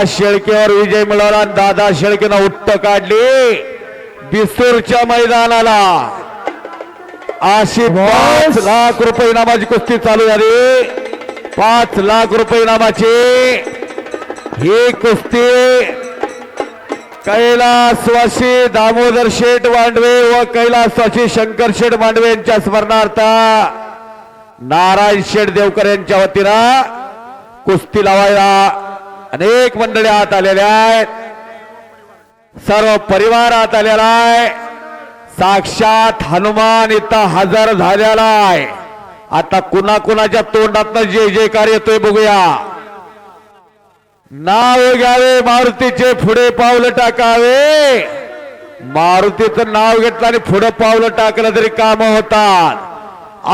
शेळकेवर विजय मिळवला. दादा शेळकेनं उत्त काढली बिस्तूरच्या मैदानाला. अशी 5 लाख रुपये इनामाची कुस्ती चालू झाली. 5 लाख रुपये इनामाची ही कुस्ती कैलासवासी दामोदर शेठ मांडवे व कैलासवासी शंकर शेठ मांडवे यांच्या स्मरणार्थ नारायण शेठ देवकर यांच्या वतीनं कुस्ती लावायला अनेक मंडळी आत आलेल्या आहेत. सर्व परिवार आत आलेला आहे. साक्षात हनुमान इथं हजर झालेला आहे. आता कुणाकुणाच्या तोंडातनं जय जयकार येतोय बघूया. नाव घ्यावे मारुतीचे पुढे पावलं टाकावे. मारुतीचं नाव घेतलं आणि पुढे पावलं टाकलं तरी काम होतात.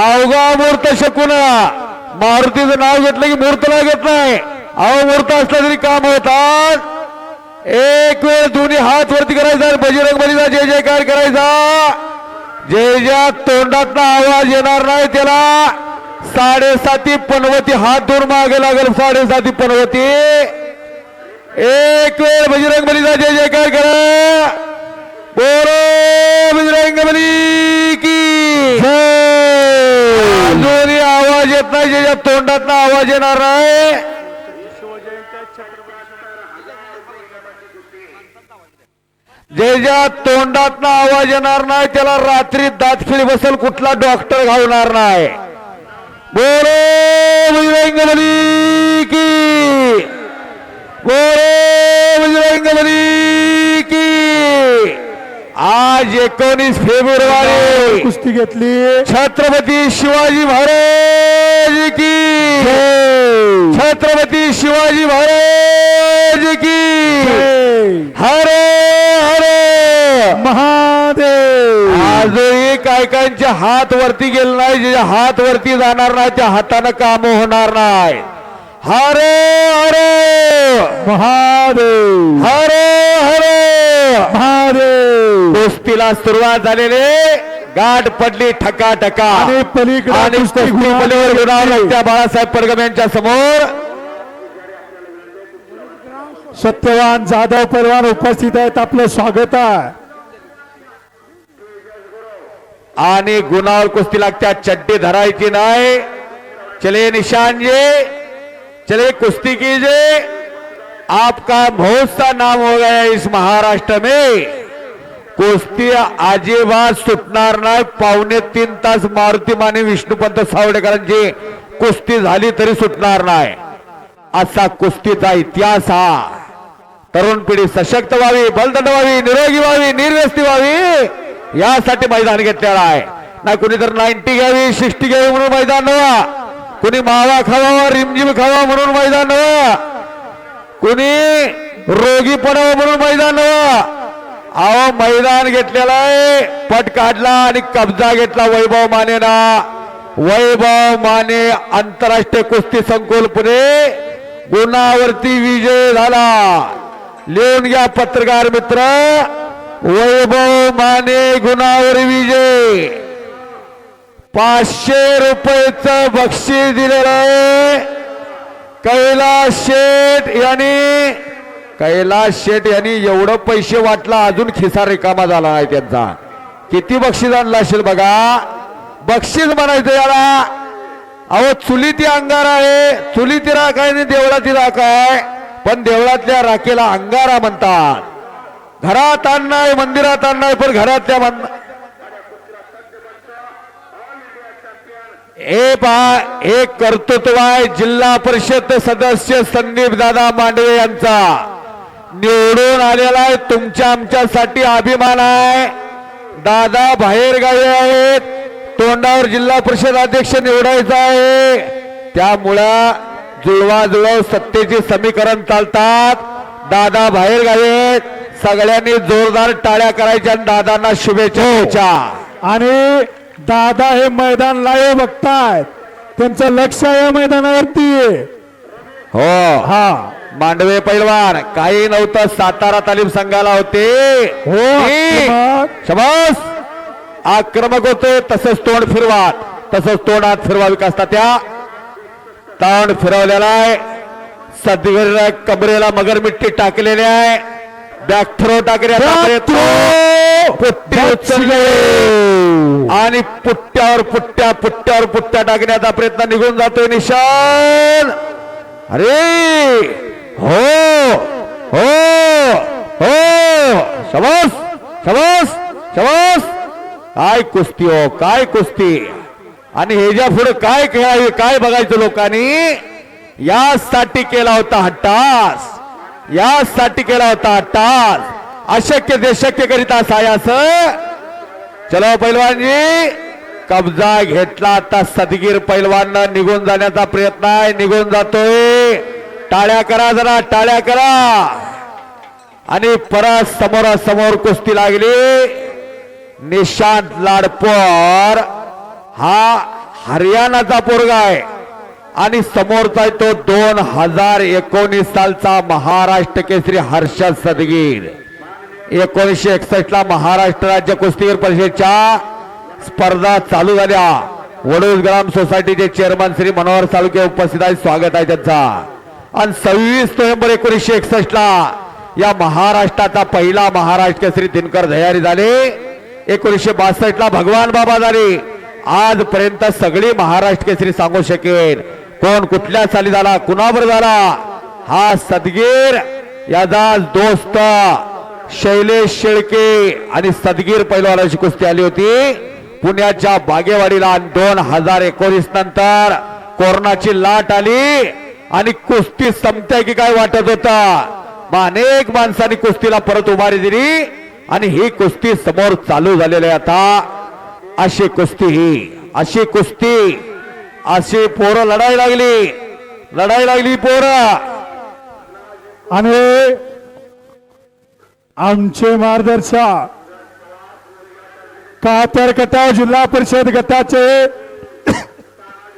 अवघा मूर्त शकून मारुतीचं नाव घेतलं की मूर्त लागत नाही. अवमूर्त असलं तरी काम होतात. एक वेळ दोन्ही हात वरती करायचा. बजरंग बलीचा जय जयकार करायचा. जय जय तोंडातला आवाज येणार नाही त्याला 7.5 पनवती हात धरून मागे लागेल. 7.5 पनवती. एक वेळ बजरंग बलीचा जय जयकार करा. बोलो बजरंग बली की जय. दोन्ही आवाज येत नाही. जय तोंडातला आवाज येणार नाही. जे ज्या तोंडातनं आवाज येणार नाही त्याला रात्री दातखिळी बसेल कुठला डॉक्टर घालणार नाही. बोलो बजरंग बली की. बोलो बजरंग बली की. आज 19 फेब्रुवारी कुस्ती घेतली छत्रपती शिवाजी महाराज की. छत्रपती शिवाजी महाराज की. हरे महादेव. आजही कायकांचे हात वरती गेले नाही. जे हात वरती जाणार नाही त्या हाताने काम होणार नाही. हरे हरे महादेव. हरे हरे महादेव. कुस्तीला सुरुवात झालेली. गाठ पडली ठका ठका आणि पलीकडे त्या बाळासाहेब पडगम यांच्या समोर सत्यवान जाधव पैलवान उपस्थित आहेत. आपलं स्वागत आहे. आणि गुणावर कुस्ती लागत्या. चड्डी धरायची नाही. चले निशान जे चले कुश्ती कीजिए. आपका बहुत सा नाम हो गया इस महाराष्ट्र में. कुस्ती अजिबात सुटणार नाही. 2.25 तास मारुती माने विष्णुपंत सावडेकरांची कुस्ती झाली तरी सुटणार नाही. असा कुस्तीचा इतिहास हा. तरुण पिढी सशक्त व्हावी, बलदंड व्हावी, निरोगी व्हावी, निर्व्यस्ती व्हावी यासाठी मैदान घेतलेलं आहे. नाही कुणी तर 90 घ्यावी 60 घ्यावी म्हणून मैदान नव्हा. कुणी मावा खावा रिमझिम खावा म्हणून मैदान नव्हा. कुणी रोगी पडावं म्हणून मैदान नव्हा. अहो मैदान घेतलेलं आहे. पट काढला आणि कब्जा घेतला वैभव मानेना. वैभव माने आंतरराष्ट्रीय कुस्ती संकुल पुणे गुणावरती विजय झाला. लिहून घ्या पत्रकार मित्र. वैभव माने गुणावर विजय. 500 रुपयाचं बक्षीस दिलेलं आहे. कैलास शेठ यांनी एवढं पैसे वाटला अजून खिसा रिकामा झाला आहे त्यांचा. किती बक्षीस आणलं असेल बघा. बक्षीस म्हणायचं याला. अहो चुलीती अंगार आहे. चुलीती राख आहे आणि देवळाती राख आहे. पण देवळातल्या राखेला अंगारा म्हणतात. घरात आणणार मंदिरात आणणार पण घरातल्या एक कर्तृत्व आहे. जिल्हा परिषद सदस्य संदीप दादा मांडवे यांचा निवडून आलेला आहे. तुमच्या आमच्यासाठी अभिमान आहे. दादा बाहेर गावी आहेत. तोंडावर जिल्हा परिषद अध्यक्ष निवडायचा आहे. त्यामुळं जुळवाजुळव सत्तेचे समीकरण चालतात. दादा बाहेर गावी आहेत. सगळ्यांनी जोरदार टाळ्या करायच्या आणि दादांना शुभेच्छा द्यायच्या. आणि दादा हे मैदान लाईव्ह बघतायत. त्यांचं लक्ष या मैदानावरती आहे. हो हा मांडवे पैलवान काही नव्हतं. सातारा तालीम संघाला होते. हो शबास. आक्रमक होते. तसंच तोंड फिरवा. तसंच तोंडात फिरवा विकास त्या तोंड फिरवलेला आहे. सदगीर कमरेला मगरमिट्टी टाकलेली आहे. बॅक थ्रो टाकण्याचा प्रयत्न, पुट्टी उचलली आणि पुट्ट्यावर पुट्ट्या टाकण्याचा प्रयत्न, निघून जातोय निशान. अरे हो हो हो, शबास शबास शबास. काय कुस्ती हो, काय कुस्ती. आणि ह्याच्या पुढे काय खेळावे, काय बघायचं लोकांनी. यासाठी केला होता हट्टास, यासाठी केला होता हट्टास. अशक्य ते शक्य करीता सायास. चलो पैलवानजी, कब्जा घेतला आता सदगीर पैलवान. निघून जाण्याचा प्रयत्न आहे, निघून जातोय. टाळ्या करा जरा, टाळ्या करा. आणि परत समोरासमोर कुस्ती लागली. निशांत लाडपोर हा हरियाणाचा पोरगा आहे आणि समोरचा आहे तो 2019 सालचा महाराष्ट्र केसरी हर्षद सदगीर. 1961 ला महाराष्ट्र राज्य कुस्तीगीर परिषदेच्या स्पर्धा चालू झाल्या. वडूज ग्राम सोसायटीचे चेअरमन श्री मनोहर साळुंखे उपस्थित आहेत, स्वागत आहे त्यांचा. आणि 26 नोव्हेंबर 1961 ला या महाराष्ट्राचा पहिला महाराष्ट्र केसरी दिनकर दयारी झाले. 1962 ला भगवान बाबा झाले. आजपर्यंत सगळी महाराष्ट्र केसरी सांगू शकेल कोण कुठल्या साली झाला, कुणावर झाला. हा सदगीर याचा दोस्त शैलेश शेळके आणि सदगीर पैलवानाची कुस्ती आली होती पुण्याच्या बागेवाडीला. 2019 नंतर कोरोनाची लाट आली आणि कुस्ती संपते की काय वाटत होता. मग अनेक माणसांनी कुस्तीला परत उभारी दिली आणि ही कुस्ती समोर चालू झालेली आहे. आता अशी कुस्ती, ही अशी कुस्ती, अशी पोरं लढाई लागली पोरं. आणि आमचे मार्गदर्शक कातर गटाव जिल्हा परिषद गटाचे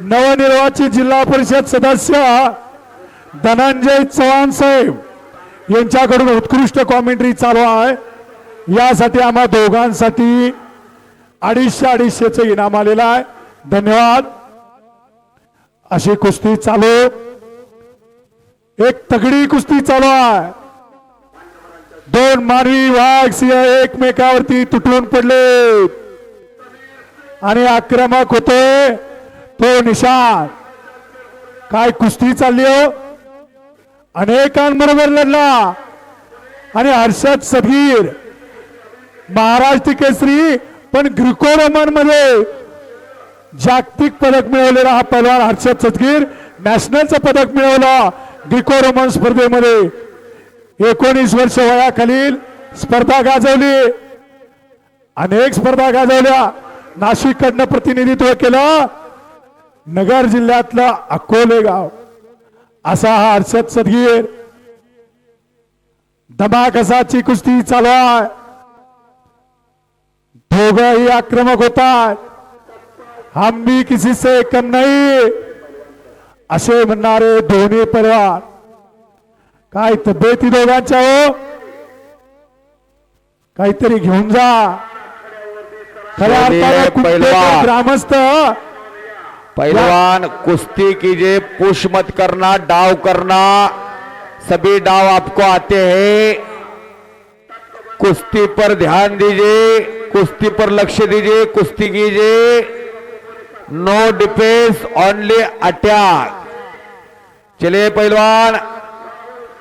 नवनिर्वाचित जिल्हा परिषद सदस्य धनंजय चव्हाण साहेब यांच्याकडून उत्कृष्ट कॉमेंट्री चालू आहे. यासाठी आम्हा दोघांसाठी 250-250 इनाम आलेला आहे. धन्यवाद. अशी कुस्ती चालू, एक तगडी कुस्ती चालू आहे. दोन मानवी वाघ सिंह एकमेकावरती तुटून पडले आणि आक्रमक होते तो निशान. काय कुस्ती चालली हो, अनेकांबरोबर लढला आणि हर्षद सदगीर महाराष्ट्र केसरी पण ग्रिको रोमन मध्ये जागतिक पदक मिळवलेला हा पैलवान हर्षद सदगीर नॅशनलचं पदक मिळवलं ग्रिको रोमन स्पर्धेमध्ये. 19 वर्ष वयाखालील स्पर्धा गाजवली, अनेक स्पर्धा गाजवल्या. नाशिककडनं प्रतिनिधित्व केलं. नगर जिल्ह्यातलं अकोले गाव असा हा हर्षद सदगीर. धमाकसाची कुस्ती चालू आहे. दोघंही आक्रमक होतात. हम भी किसी से कम नहीं असे म्हणणारे दोन्ही पैलवान. काय तब्येती दोघांच्या हो, काहीतरी घेऊन जा. खऱ्या अर्थाने पैलवान ग्रामस्थ पहलवान कुश्ती कीजिए, पुश मत करना, डाव करना, सभी डाव आपको आते हैं. कुश्ती पर ध्यान दीजिए, कुश्ती पर लक्ष्य दीजिए, कुश्ती कीजिए. No defence only attack. चलिए पहलवान,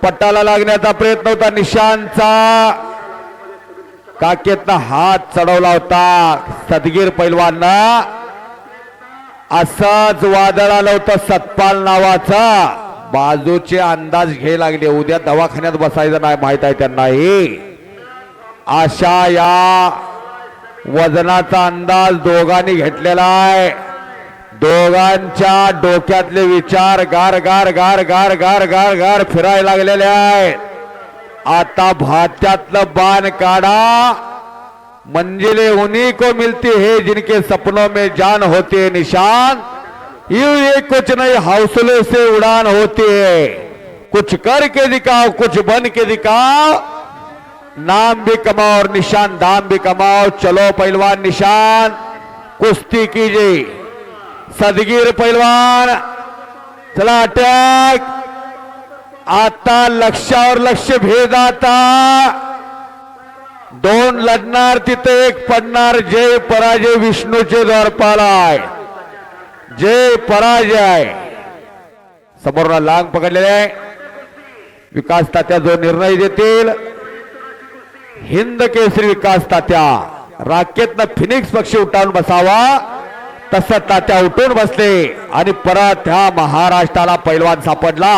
पट्टाला लागण्याचा प्रयत्न होता निशांतचा. काकेतनं हात चढवला होता सदगीर पैलवानना. असंच वादळ आलं होतं सतपाल नावाचा. बाजूचे अंदाज घ्यायला लागले, उद्या दवाखान्यात बसायचं नाही, माहित आहे त्यांनाही. अशा या वजनाचा अंदाज दोघांनी घेतलेला आहे. दोघांच्या डोक्यातले विचार गार गार गार गार गार गार गार फिरायला लागलेले आहेत. आता भात्यातलं बाण काढा. मंजिलें उन्हीं को मिलती है जिनके सपनों में जान होती है निशान. यूं ये कुछ नहीं हौसले से उड़ान होती है. कुछ करके दिखाओ, कुछ बन के दिखाओ. नाम भी कमाओ और निशान दाम भी कमाओ. चलो पहलवान निशान, कुश्ती कीजिए. सदगीर पहलवान, चला अटैक. आता लक्षावर लक्ष भेदाता दोन लढणार तिथे एक पडणार. जय पराजय विष्णूचे द्वारपाल आहे. जय पराजय. समोर लांग पकडलेले आहे. विकास तात्या जो निर्णय देतील हिंद केसरी विकास तात्या राकेतनं फिनिक्स पक्षी उठावून बसावा तसं तात्या उठून बसले आणि परत ह्या महाराष्ट्राला पैलवान सापडला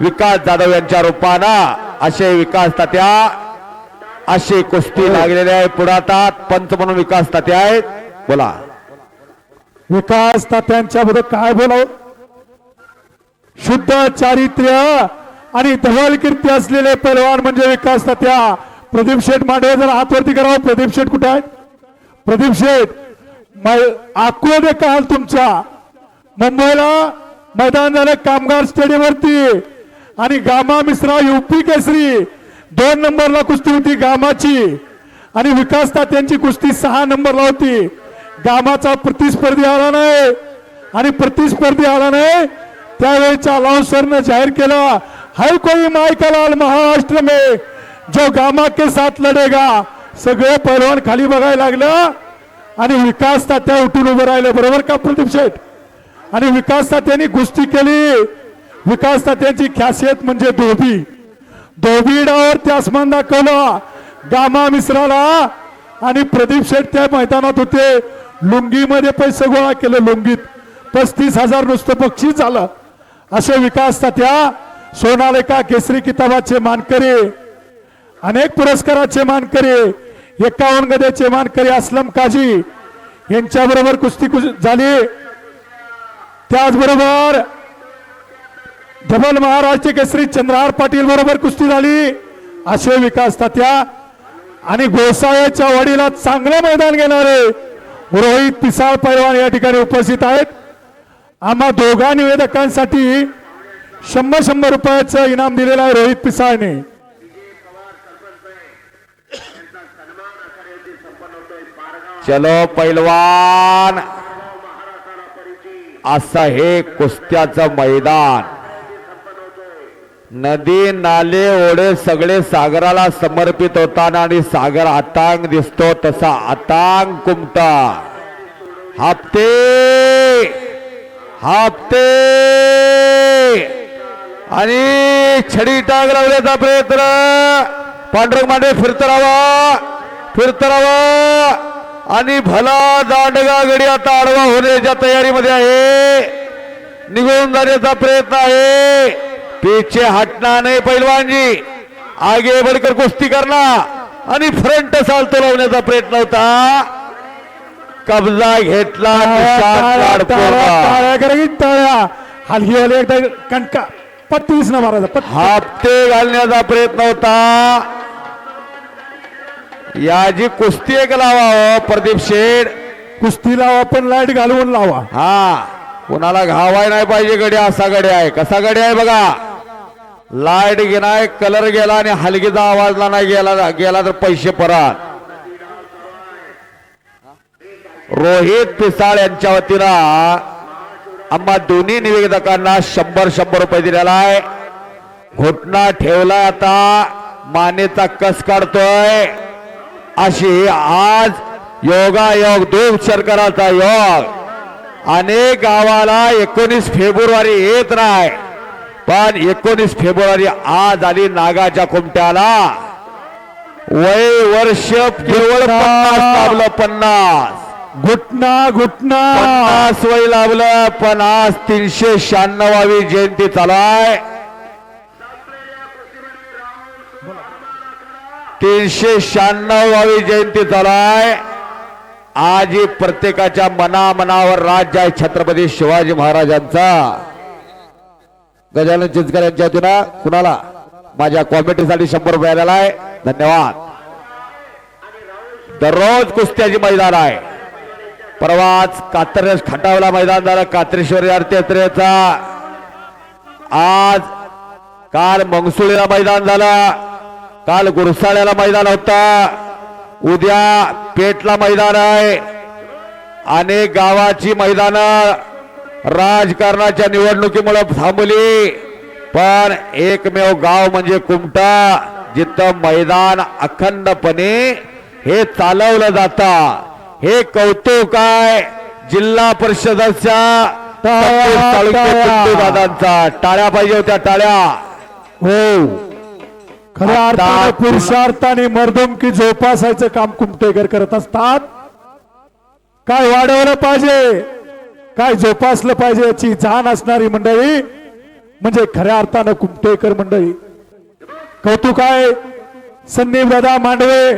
विकास जाधव यांच्या रूपानं. असे विकास तात्या अशी कुस्ती लागलेली आहे. पुढातात पंच म्हणून विकास तात्या आहेत. बोला विकास तात्यांच्याबद्दल काय बोलावं. शुद्ध चारित्र्य आणि धवल कीर्ती असलेले पैलवान म्हणजे विकास तात्या. प्रदीप शेठ मांडवे जर हातवरती करावं. प्रदीप शेठ कुठे आहेत. प्रदीप शेठ आकुळे काल तुमच्या मुंबईला मैदान झालं कामगार स्टेडियम वरती आणि गामा मिश्रा युपी केसरी 2 नंबरला कुस्ती होती गामाची आणि विकास तात्यांची कुस्ती 6 नंबरला होती. गामाचा प्रतिस्पर्धी आला नाही आणि प्रतिस्पर्धी आला नाही त्यावेळेच्या अलाउन्सरने जाहीर केलं हर कोई मायकलाल महाराष्ट्र में जो गामा के साथ लढेगा. सगळे पैलवान खाली बघायला लागलं आणि विकास तात्या उठून उभे राहिले. बरोबर का प्रदीप शेठ. आणि विकास तात्यांनी कुस्ती केली. विकास तात्यांची खासियत म्हणजे धोबी. धोबी डावावरती आसमान दाखवलं गामा मिश्राला आणि प्रदीप शेठ त्या मैदानात होते. लुंगीमध्ये पैसे गोळा केले. लुंगीत 35,000 नुसतं बक्षीस झालं. असे विकास तात्या सोनालिका केसरी किताबाचे मानकरी अनेक पुरस्काराचे मानकरी 51 गदेचे मानकरी असलम काजी यांच्याबरोबर कुस्ती झाली. त्याचबरोबर डबल महाराष्ट्र केसरी चंद्रहार पाटील बरोबर कुस्ती झाली. असे विकास तात्या आणि गोसाव्याच्या वाडीला चांगलं मैदान घेणारे रोहित पिसाळ पैलवान या ठिकाणी उपस्थित आहेत. आम्हा दोघा निवेदकांसाठी 100 रुपयाचं इनाम दिलेलं आहे रोहित पिसाळने. चलो पैलवान. असं हे कुस्त्याचं मैदान. नदी नाले ओढे सगळे सागराला समर्पित होताना आणि सागर आतांग दिसतो तसा आतांग कुमटा. हप्ते हप्ते आणि छडी टाक लावण्याचा प्रयत्न. पांडुरंग मांडे फिरत राहावा आणि भला दांडगा गडी आता आडवा होण्याच्या तयारीमध्ये आहे. निघून जाण्याचा प्रयत्न आहे. पीछे हटना नाही पैलवान जी. आगे बढ़कर कुस्ती करना आणि फ्रंट साल्तो लावण्याचा प्रयत्न होता. कब्जा घेतला. हलकी वाले एकदा कणका पत्तीस न मारायचा हापते घालण्याचा प्रयत्न होता. याची कुस्ती एक लावा प्रदीप शेठ. कुस्ती लावा पण लाईट घालवून लावा. हा कोणाला घावाय नाही पाहिजे. गडी असा गडी आहे. कसा गडी आहे बघा. लाईट गेलाय कलर गेला आणि हलगीचा आवाजला नाही गेला तर पैसे परत. रोहित पिसाळ यांच्या वतीनं आम्हा दोन्ही निवेदकांना 100 रुपये दिलेला आहे. घोटणा ठेवलाय आता मानेचा कस काढतोय. अशी आज योगायोग दूध शर्कराचा योग. अनेक गावाला 19 फेब्रुवारी येत नाही पण 19 फेब्रुवारी आज आली नागाच्या कुमट्याला. वय वर्ष केवळ 50 घुटना 50 वय लावलं पण आज 396वी जयंती चालू आहे. 396वी जयंती चालू आहे. आज ही प्रत्येकाच्या मनामनावर राज्य आहे छत्रपती शिवाजी महाराजांचा. गजानन चिंचकर यांच्या वतीनं कुणाला माझ्या कॉमेंट्रीसाठी 100 रुपये आलेला आहे. धन्यवाद. दररोज कुस्त्याची मैदान आहे. परवाच कात्रज खटावला मैदान झालं कात्रेश्वरी यात्रेचा. आज काल मंगसुळीला मैदान झालं. काल गुरसाळ्याला मैदान होता. उद्या पेटला मैदान आहे. अनेक गावाची मैदान राजकारणाच्या निवडणुकीमुळे थांबली. पण एकमेव गाव म्हणजे कुमटा, जिथं मैदान अखंडपणे हे चालवलं जातं. हे कौतुक आहे जिल्हा परिषदेच्या दादांचा. टाळ्या पाहिजे होत्या, टाळ्या. हो, खऱ्या अर्थाने पुरुषार्थाने मर्दुमकी जोपासायचं काम कुमटेकर करत असतात. काय वाढवलं पाहिजे, काय जोपासलं पाहिजे याची जाण असणारी मंडळी म्हणजे खऱ्या अर्थानं कुमटेकर मंडळी. कौतुक आहे संदीप दादा मांडवे,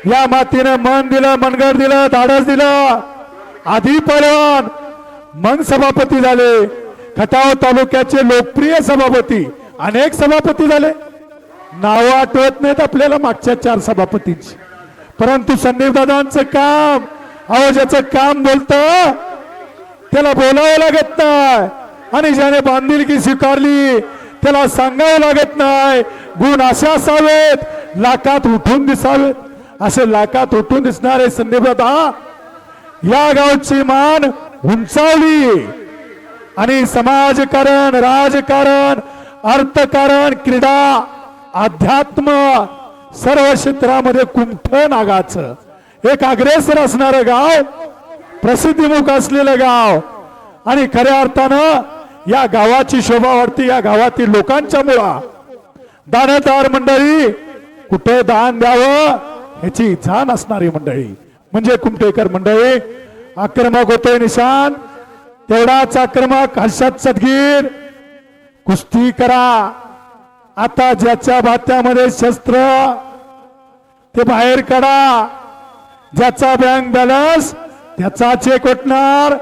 या मातीनं मन दिलं, मनगड दिलं, धाडस दिलं. आधी पहिलवान, मग सभापती झाले. खटाव तालुक्याचे लोकप्रिय सभापती, अनेक सभापती झाले. नाव आठवत नाहीत आपल्याला मागच्या 4 सभापतींची, परंतु संदीप दादांचं काम, अहो ज्याचं काम बोलतं त्याला बोलावं लागत नाही, आणि ज्याने बांधिलकी स्वीकारली त्याला सांगावं लागत नाही. गुण असे असावेत, लाखात उठून दिसावेत. असे लाखात उठून दिसणारे संदीप दादा या गावची मान उंचावली, आणि समाजकारण, राजकारण, अर्थकारण, क्रीडा, अध्यात्म सर्व क्षेत्रामध्ये कुमठ नागाचं एक अग्रेसर असणारं गाव, प्रसिद्धीमुख असलेलं गाव. आणि खऱ्या अर्थानं या गावाची शोभा वाढते या गावातील लोकांच्या मुळा. दानदार मंडळी, कुठे दान द्यावं ह्याची जाण असणारी मंडळी म्हणजे कुमटेकर मंडळी. आक्रमक होतोय निशान, तेवढाच आक्रमक हर्षद सदगीर. कुस्ती करा. आता ज्याच्या भात्यामध्ये शस्त्र ते बाहेर काढा. ज्याचा बँक बॅलन्स त्याचा चेक उठणार.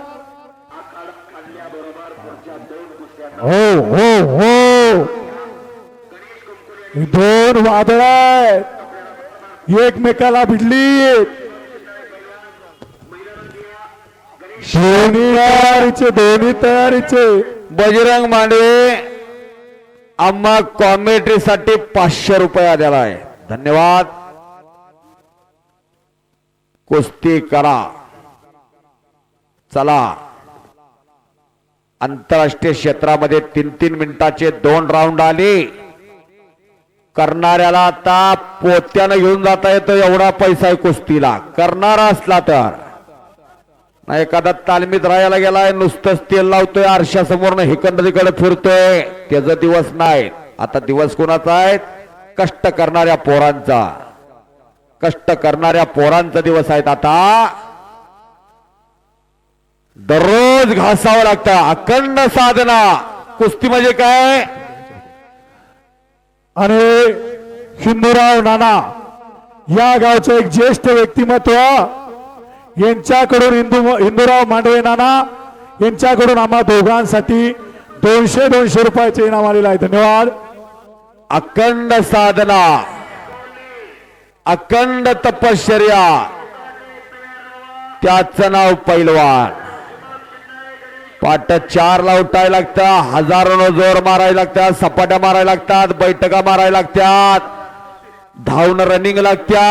हो हो हो, दोन वादळ आहेत, एकमेकाला भिडली. दोन्ही तयारीचे. बजरंग मांडवे आम्हा कॉमेंट्रीसाठी 500 रुपया दिलाय, धन्यवाद. कुस्ती करा. चला, आंतरराष्ट्रीय क्षेत्रामध्ये 3-3 मिनिटाचे 2 राऊंड आले. करणाऱ्याला आता पोत्यानं घेऊन जाता येतं एवढा पैसा आहे कुस्तीला, करणारा असला तर. नाही एखादा तालमीत राहायला गेलाय, नुसतंच तेल लावतोय, आरशासमोरनं हिकडे फिरतोय, त्याचा दिवस नाही. आता दिवस कोणाचा आहे? कष्ट करणाऱ्या पोरांचा. कष्ट करणाऱ्या पोरांचा दिवस आहेत. आता दररोज घासावं लागतं, अखंड साधना. कुस्ती म्हणजे काय? आणि हिंदूराव नाना या गावचं एक ज्येष्ठ व्यक्तिमत्व, यांच्याकडून हिंदूराव मांडवे नाना यांच्याकडून आम्हा दोघांसाठी 200 रुपयाचे इनाम आलेलं आहे, धन्यवाद. अखंड साधना, अखंड तपश्चर्या, त्याचं नाव पैलवान. पाट 4 ला उठायला लागतं, हजारोनं जोर मारायला लागतात, सपाट्या मारायला लागतात, बैठका मारायला लागतात, धावणं रनिंग लागत्या,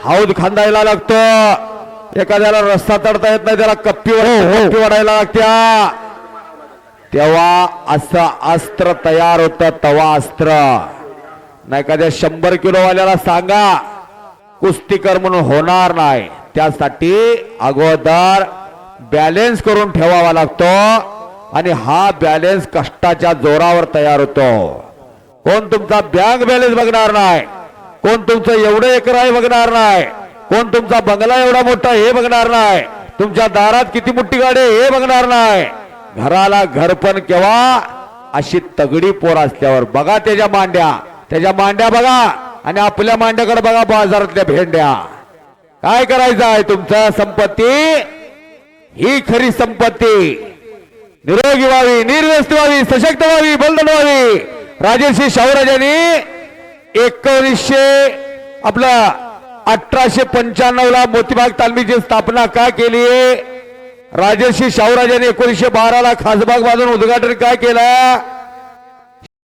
हौद खांदायला लागतो. एखाद्याला रस्ता चढता येत नाही, त्याला कप्पी वाढायला लागत्या. तेव्हा असं अस्त्र तयार होतं, तवा अस्त्र. नाही एखाद्या 100 किलो वाल्याला सांगा कुस्तीकर म्हणून होणार नाही. त्यासाठी अगोदर बॅलेन्स करून ठेवावा लागतो, आणि हा बॅलेन्स कष्टाच्या जोरावर तयार होतो. कोण तुमचा बँक बॅलेन्स बघणार नाही, कोण तुमचं एवढं एकर आहे बघणार नाही, कोण तुमचा बंगला एवढा मोठा हे बघणार नाही, तुमच्या दारात किती मोठी गाडी हे बघणार नाही. घराला घरपण केव्हा? अशी तगडी पोर असल्यावर. बघा त्याच्या मांड्या बघा, आणि आपल्या मांड्याकडे बघा, बाजारातल्या भेंड्या. काय करायचं आहे? तुमचं संपत्ती ही खरी संपत्ती निरोगी व्हावी, निर्व्यस्त व्हावी, सशक्त व्हावी, बलवान व्हावी. राजर्षी शाहूराजांनी 1895 ला मोतीबाग तालमीची स्थापना का केली? राजर्षी शाहूराजांनी 1912 ला खासबाग बांधून उद्घाटन काय केलं?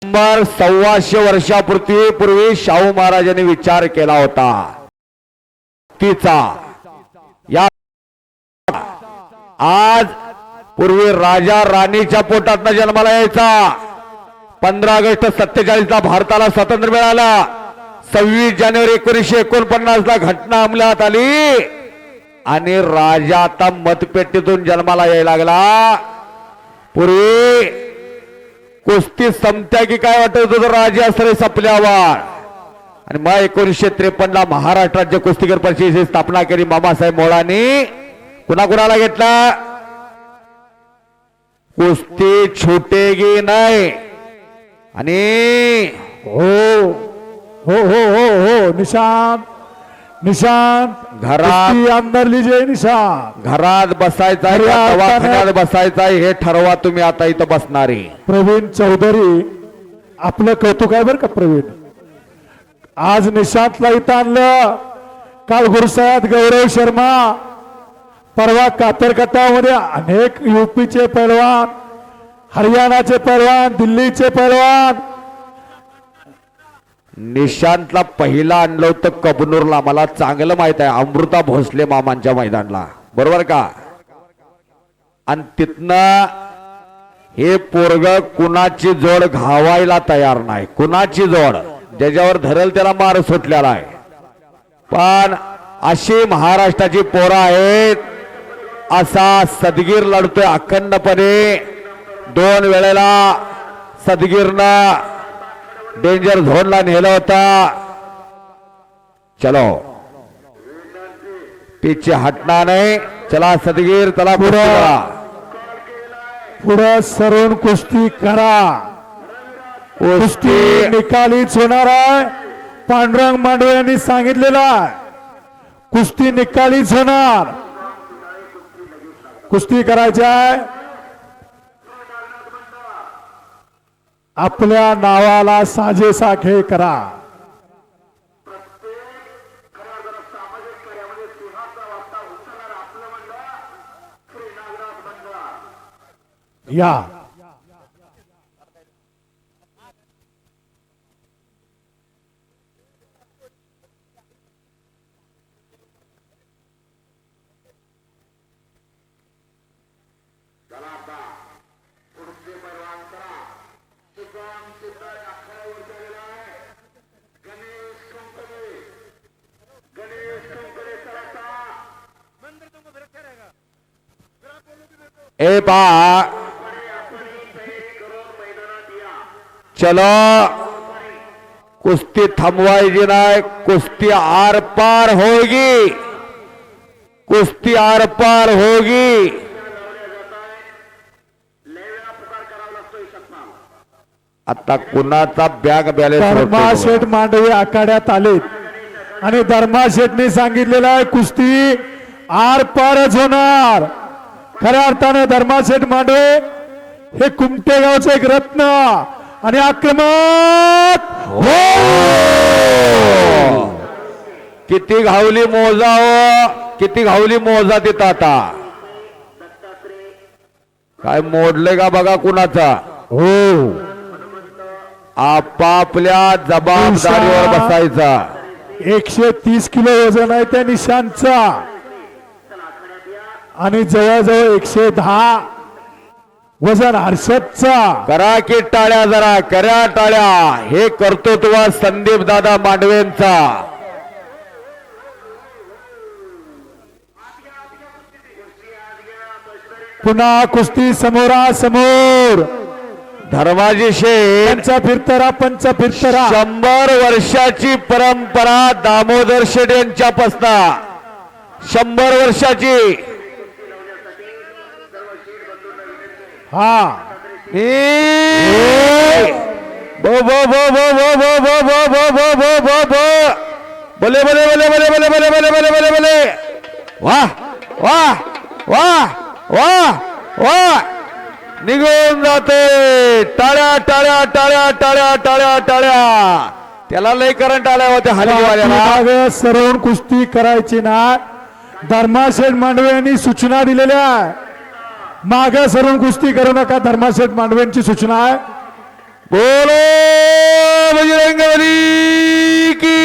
125 वर्षापूर्वी शाहू महाराजांनी विचार केला होता तिचा. या आज पूर्वी राजा राणीच्या पोटातनं जन्माला यायचा, 15 ऑगस्ट 47 ला भारताला स्वातंत्र्य मिळाला. 26 जानेवारी 1949 ला घटना अंमलात आली आणि राजा आता मतपेटीतून जन्माला यायला लागला. पूर्वी कुस्ती संपत्या की काय वाटत होतं राजा असरे संपल्यावर. आणि मग 1953 ला महाराष्ट्र राज्य कुस्तीगीर परिषदेची स्थापना केली मामासाहेब मोळांनी. कुणाकुणाला घेतला? कुस्ती छुटेगी नाही. आणि हो हो हो हो हो निशांत निशांत घरात कुस्ती अंदर लीजिए निशांत. घरात बसायचा अरे का आता दवाखान्यात बसायचा हे ठरवा तुम्ही. आता इथं बसणारी प्रवीण चौधरी आपलं कौतुक आहे बरं का प्रवीण. आज निशांतला इथं आणलं. काल गुरुसाहेब गौरव शर्मा, परवा कातरकटामध्ये अनेक यूपीचे पैलवान, हरियाणाचे पैलवान, दिल्लीचे पैलवान. निशांतला पहिला आणलं होतं कबनूरला. मला चांगलं माहित आहे, अमृता भोसले मामांच्या मैदानला, बरोबर का. आणि तिथनं हे पोरग कुणाची जोड घावायला तयार नाही. कुणाची जोड ज्याच्यावर धरल त्याला मार सुटलेला आहे. पण अशी महाराष्ट्राची पोरं आहेत. असा सदगीर लढतोय अखंडपणे. 2 वेळेला सदगीरनं डेंजर झोनला नेलं होता. चलो पीछे हटना नाही. चला सदगीर, चला पुढं सरून कुस्ती करा. कुस्ती निकालीच होणार आहे. पांडुरंग मांडवे यांनी सांगितलेलं आहे कुस्ती निकालीच होणार. कुस्ती करायची आहे. आपल्या नावाला साजेसा खेळ करा. या ए पा चलो कुस्ती थांबवायची नाही. कुस्ती आर पार होगी. कुस्ती आर पार होगी. आता कुणाचा बॅग बॅलेन्स धर्माशेठ मांडवे आखाड्यात आलेत आणि धर्माशेठने सांगितलेलं आहे कुस्ती आर पारच होणार. खऱ्या अर्थाने धर्माशेठ मांडवे हे कुमटे गावचे एक रत्न आणि आक्रमक. किती घावली मोजा हो, किती घावली मोजा तिथं. आता काय मोडले का बघा कुणाचा. हो आपापल्या जबाबदारीवर बसायचा. 130 किलो वजन आहे त्या निशांतचा आणि जवळजवळ 110 वजन हर्षदचा. करा की टाळ्या, जरा करा टाळ्या. हे कर्तृत्व संदीप दादा मांडवेंचा. पुन्हा कुस्ती समोरासमोर. धर्माजी शेठ पंचा फिरतरा, पंचा फिरतरा. 100 वर्षाची परंपरा दामोदर शेठ यांच्यापासना. 100 वर्षाची. हा बो बो बो बो बो बो बो बो बो बो बो बो बो बोले बोले बोले बोले बोले बोले बोले बोले बोले बोले. वाह वाह वाह वाह वाह. निघून जाते. टाळ्या टाळ्या टाळ्या टाळ्या टाळ्या टाळ्या. त्याला लय करंट आल्या होत्या हलगीवाल्याला. सरवून कुस्ती करायची ना. धर्माशेठ मांडवे यांनी सूचना दिलेल्या आहे. मागे सरून कुस्ती करू नका. धर्माशेठ मांडवेंची सूचना आहे. बोलो बजरंगबली की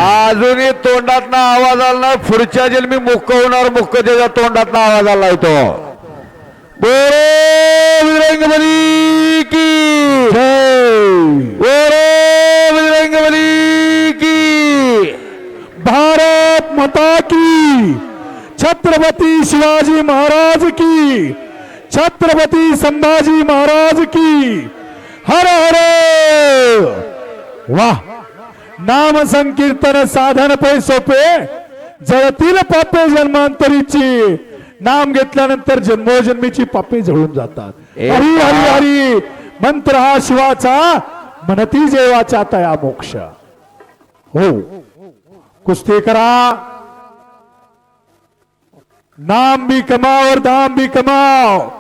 अजूनही तोंडात आवाज आला. पुढच्या जन्मी मुक्क होणार. मुक्क त्याच्या तोंडात आवाज आलाय तो. बोलो बजरंगबली की जय बोलो बजरंगबली की भारत माता की छत्रपति शिवाजी महाराज की छत्रपति संभाजी महाराज की हर हर वाह नाम संकीर्तन साधन पे सोपे जळतील पापे जन्मांतरीची नाम घेतल्यानंतर जन्मोजन्मीची पापे जळून जातात. हरी हरी हरी मंत्र हा शिवाचा म्हणती जेवाचा तया मोक्ष. हो कुस्ती करा, नाम भी कमाओ और दाम भी कमाओ.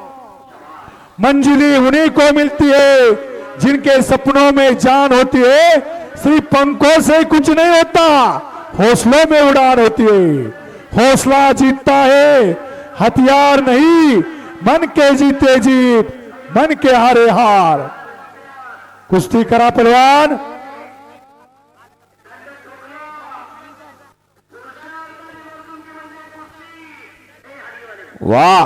मंजिली उन्हीं को मिलती है जिनके सपनों में जान होती है. सिर्फ पंखों से कुछ नहीं होता, हौसलों में उड़ान होती है. हौसला जीतता है, हथियार नहीं. मन के जीते जीत, मन के हारे हार. कुस्ती करा पहलवान. वा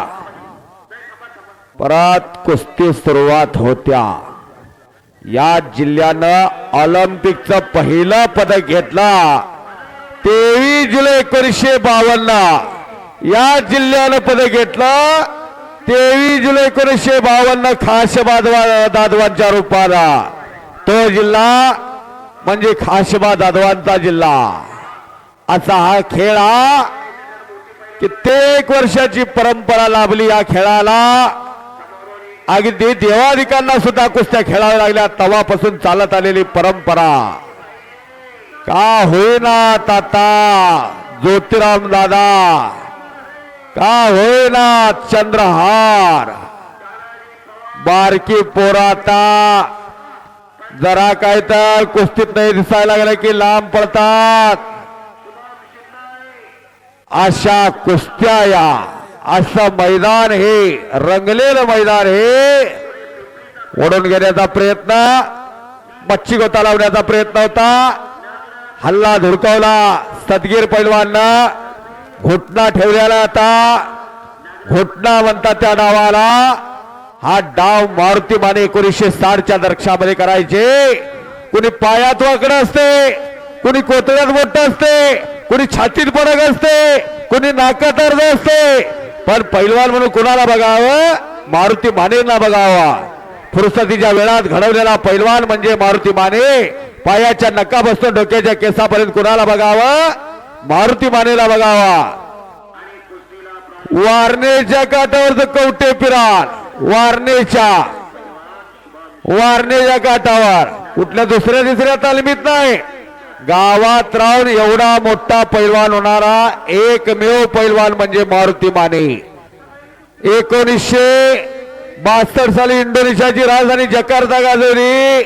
परत कुस्ती सुरुवात होत्या. या जिल्ह्यानं ऑलिम्पिकचं पहिलं पदक घेतला 23 जुलै 1952. या जिल्ह्यानं पदक घेतलं 23 जुलै 1952 खाशबा दादवांच्या रूपाला. तो जिल्हा म्हणजे खाशबा दादवांचा जिल्हा. असा हा खेळ हा कित्येक वर्षाची परंपरा लाभली या खेळाला. अगदी देवादिकांना सुद्धा कुस्त्या खेळाव्या लागल्या तेव्हापासून चालत आलेली परंपरा. का होईना ताता ज्योतिराम दादा, का होईना चंद्रहार. बारकी पोराता जरा काय तर कुस्तीत नाही दिसायला लागलं की लांब पडतात. अशा कुस्त्या या असं मैदान हे रंगलेलं मैदान हे. ओढून घेण्याचा प्रयत्न, मच्छी गोता लावण्याचा प्रयत्न होता. हल्ला धुडकावला सदगीर पैलवाननं. घुटना ठेवलेला आता घुटना म्हणतात त्या डावाला. हा डाव मारुती माने 1960च्या दशकामध्ये करायचे. कुणी पायात वाकडं असते, कुणी कोतड्यात मोठं असते, कुणी छातीत पडक असते, कुणी नाकात अर्ध असते. पण पैलवान म्हणून कुणाला बघावं? मारुती मानेंना बघावा. फुरसतीच्या वेळात घडवलेला पैलवान म्हणजे मारुती माने. पायाच्या नकापासून डोक्याच्या केसापर्यंत कुणाला बघावं? मारुती मानेला बघावा. वारणेच्या काठावरचं कवटे पिराण, वारणेच्या काठावर कुठल्या दुसऱ्या तिसऱ्या तालमीत नाही. गावात राहून एवढा मोठा पैलवान होणारा एकमेव पैलवान म्हणजे मारुती माने. 1962 साली इंडोनेशियाची राजधानी जकार्ता गाजवली.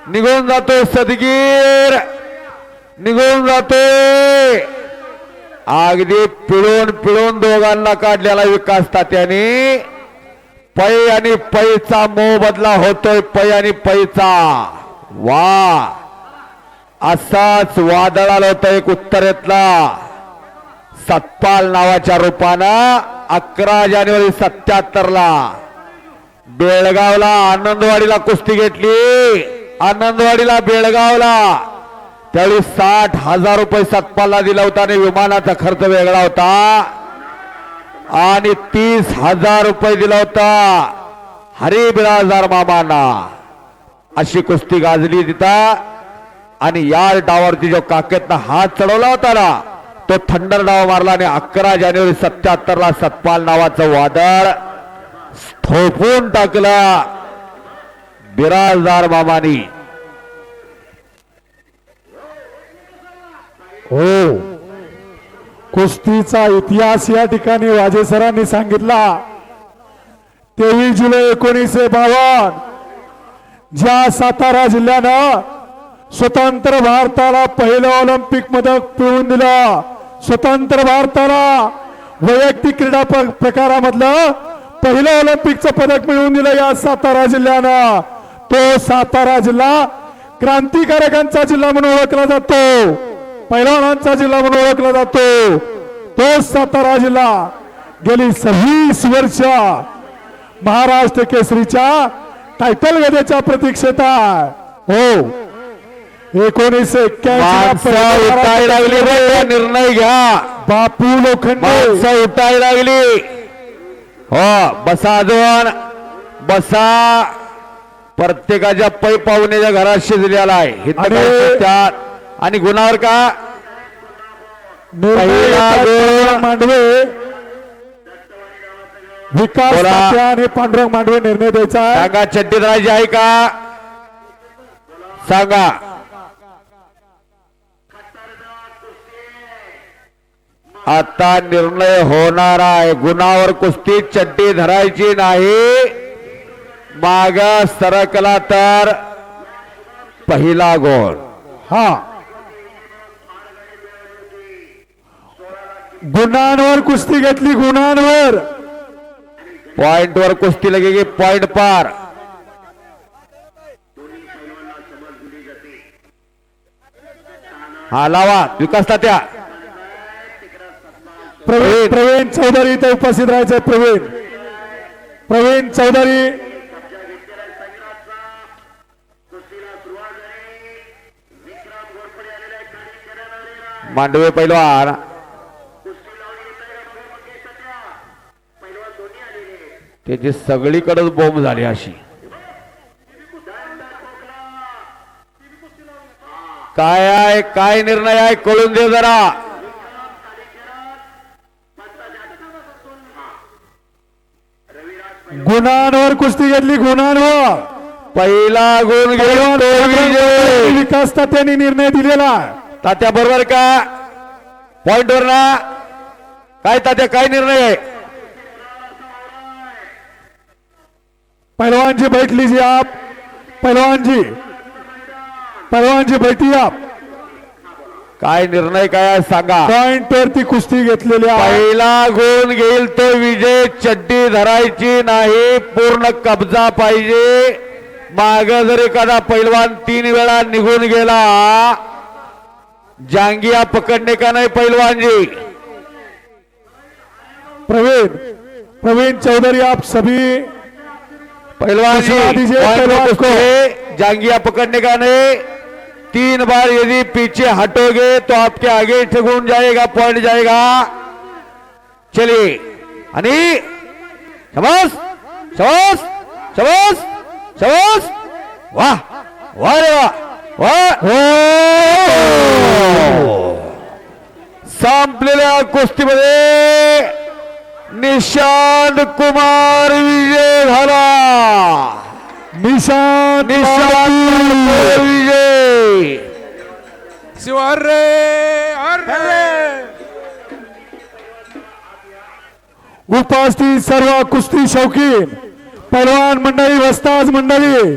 निघून जातो सदगीर, निघून जातोय. अगदी पिळून पिळून दोघांना काढलेला विकास तात्याने. पै आणि पैचा मोबदला होतोय, पै आणि पैचा. वा असाच वादळ आलं होतं एक उत्तरेतला सतपाल नावाच्या रूपानं. 11 जानेवारी 77 ला बेळगावला आनंदवाडीला कुस्ती घेतली. आनंदवाडीला बेळगावला त्यावेळी 60,000 रुपये सतपालला दिला होता आणि विमानाचा खर्च वेगळा होता. आणि 30,000 रुपये दिला होता हरी बिराजदार मामांना. अशी कुस्ती गाजली तिथं. आणि या डावावरती जो काकेतनं हात चढवला होता ना, तो थंडर डाव मारला आणि 11 जानेवारी 77 ला सतपाल नावाचं वादळ थोपवून टाकलं बिराजदार मामानी. हो कुस्तीचा इतिहास या ठिकाणी वाजे सरांनी सांगितला. 23 जुलै 1952 ज्या सातारा जिल्ह्यानं स्वतंत्र भारताला पहिलं ऑलिम्पिक पदक मिळवून दिलं. स्वतंत्र भारताला वैयक्तिक क्रीडा प्रकारामधलं पहिलं ऑलिम्पिकचं पदक मिळवून दिलं या सातारा जिल्ह्यानं. तो सातारा जिल्हा क्रांतिकारकांचा जिल्हा म्हणून ओळखला जातो, पैलवानांचा जिल्हा म्हणून ओळखला जातो. तो सातारा जिल्हा गेली 26 वर्ष महाराष्ट्र केसरीच्या टायटल गदेच्या प्रतीक्षेत आहे. हो 1981 उठाय लागली रे, निर्णय घ्या. बापू लोखंडे माणसं उठाय लागली. हो बसा अजून बसा. प्रत्येकाच्या पै पाहुण्याच्या घरात शिजलेला आहे त्यात. आणि गुणावर का मांडवे विकास तात्या आणि पांडुरंग मांडवे निर्णय द्यायचा आहे. सांगा चड्डी धरायची आहे का सांगा. आता निर्णय होणार आहे. गुणावर कुस्ती चड्डी धरायची नाही. माग सरकला तर पहिला गोल. हा गुणांवर कुस्ती घेतली. गुणांवर पॉइंट वर कुस्ती लगेगी. पॉइंट पार. हा लावा विकास तात्या. प्रवीण चौधरी इथे उपस्थित राहायचे. प्रवीण चौधरी मांडवे पैलवान त्याची सगळीकडेच बॉम्ब झाली अशी. काय आहे काय निर्णय आहे कळून दे जरा. गुणांवर कुस्ती घेतली. गुणांवर पहिला गुण घेऊन विकास तात्यांनी निर्णय दिलेला. तात्या बरोबर का पॉइंट वर ना काय तात्या काय निर्णय आहे. पहलवान जी बैठ लीजिए आप. पहलवान जी बैठिए आप. काय निर्णय काय आहे सांगा. पॉइंट वरती कुस्ती घेतलेली आहे. पहिला गुण घेईल तो विजय. चड्डी धरायची नाही. पूर्ण कब्जा पाहिजे. माग जर एखादा पैलवान 3 वेळा निघून गेला जांगिया पकडणे का नाही पहलवान जी. प्रवीण चौधरी आप सभी पहलवान जी जांगिया पकड़ने का नहीं. 3 बार यदि पीछे हटोगे तो आपके आगे ठगून जाएगा. पॉइंट जाएगा. चलिए आणि शाबाश शाबाश शाबाश शाबाश. वाह वाह रे वाह वाह. संपलेल्या कुस्तीमध्ये निशांत कुमार विजय झाला. निशांत विजय. उपस्थित सर्व कुस्ती शौकीन पहलवान मंडळी वस्ताज मंडळी